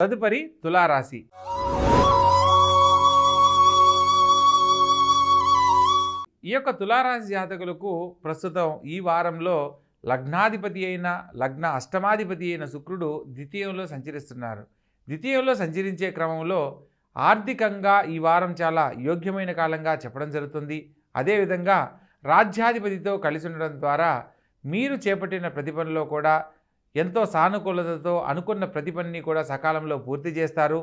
తదుపరి తులారాశి. ఈ యొక్క తులారాశి జాతకులకు ప్రస్తుతం ఈ వారంలో లగ్నాధిపతి అయిన అష్టమాధిపతి అయిన శుక్రుడు ద్వితీయంలో సంచరిస్తున్నారు. ద్వితీయంలో సంచరించే క్రమంలో ఆర్థికంగా ఈ వారం చాలా యోగ్యమైన కాలంగా చెప్పడం జరుగుతుంది. అదేవిధంగా రాజ్యాధిపతితో కలిసి ఉండడం ద్వారా మీరు చేపట్టిన ప్రతి పనిలో కూడా ఎంతో సానుకూలతతో అనుకున్న ప్రతి పనిని కూడా సకాలంలో పూర్తి చేస్తారు.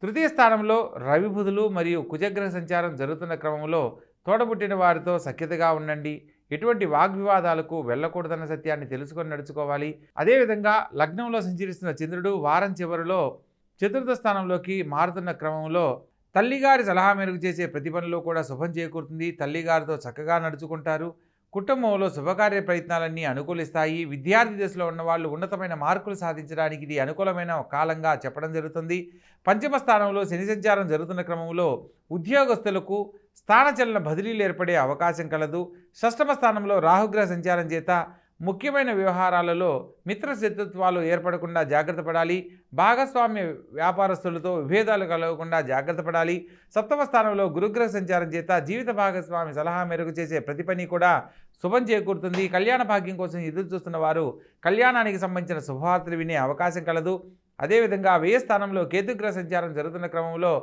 తృతీయ స్థానంలో రవి బుధులు మరియు కుజగ్రహ సంచారం జరుగుతున్న క్రమంలో తోడబుట్టిన వారితో సఖ్యతగా ఉండండి. ఎటువంటి వాగ్వివాదాలకు వెళ్ళకూడదన్న సత్యాన్ని తెలుసుకొని నడుచుకోవాలి. అదేవిధంగా లగ్నంలో సంచరిస్తున్న చంద్రుడు వారం చివరిలో చతుర్థ స్థానంలోకి మారుతున్న క్రమంలో తల్లిగారి సలహా మేరకు చేసే ప్రతి పనిలో కూడా శుభం చేకూరుతుంది. తల్లిగారితో చక్కగా నడుచుకుంటారు. కుటుంబంలో శుభకార్య ప్రయత్నాలన్నీ అనుకూలిస్తాయి. విద్యార్థి దశలో ఉన్నవాళ్ళు ఉన్నతమైన మార్కులు సాధించడానికి ఇది అనుకూలమైన కాలంగా చెప్పడం జరుగుతుంది. పంచమ స్థానంలో శని సంచారం జరుగుతున్న క్రమంలో ఉద్యోగస్తులకు స్థానచలన బదిలీలు ఏర్పడే అవకాశం కలదు. షష్టమ స్థానంలో రాహుగ్రహ సంచారం చేత ముఖ్యమైన వ్యవహారాలలో మిత్రశత్రుత్వాలు ఏర్పడకుండా జాగ్రత్త పడాలి. భాగస్వామ్య వ్యాపారస్తులతో విభేదాలు కలగకుండా జాగ్రత్త పడాలి. సప్తమ స్థానంలో గురుగ్రహ సంచారం చేత జీవిత భాగస్వామి సలహా మేరకు చేసే ప్రతి పని కూడా శుభం చేకూరుతుంది. కళ్యాణ భాగ్యం కోసం ఎదురు చూస్తున్న వారు కళ్యాణానికి సంబంధించిన శుభవార్తలు వినే అవకాశం కలదు. అదేవిధంగా వ్యయ స్థానంలో కేతుగ్రహ సంచారం జరుగుతున్న క్రమంలో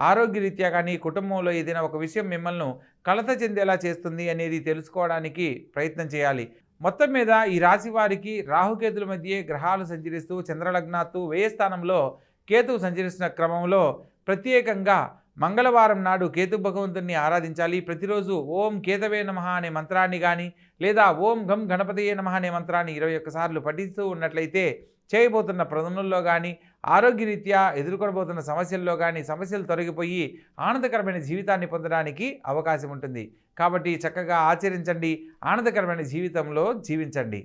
ఆరోగ్యరీత్యా కానీ కుటుంబంలో ఏదైనా ఒక విషయం మిమ్మల్ని కలత చెందేలా చేస్తుంది అనేది తెలుసుకోవడానికి ప్రయత్నం చేయాలి. మొత్తం మీద ఈ రాశి వారికి రాహుకేతుల మధ్య గ్రహాలు సంచరిస్తూ చంద్రలగ్నాత్తు వ్యయ స్థానంలో కేతువు సంచరిస్తున్న క్రమంలో ప్రత్యేకంగా మంగళవారం నాడు కేతు భగవంతుని ఆరాధించాలి. ప్రతిరోజు ఓం కేతవే నమః అనే మంత్రాన్ని కానీ లేదా ఓం గం గణపతయే నమః అనే మంత్రాన్ని 21 సార్లు పఠిస్తూ ఉన్నట్లయితే చేయబోతున్న పనుల్లో కానీ ఆరోగ్యరీత్యా ఎదుర్కొనబోతున్న సమస్యల్లో కానీ సమస్యలు తొలగిపోయి ఆనందకరమైన జీవితాన్ని పొందడానికి అవకాశం ఉంటుంది. కాబట్టి చక్కగా ఆచరించండి, ఆనందకరమైన జీవితంలో జీవించండి.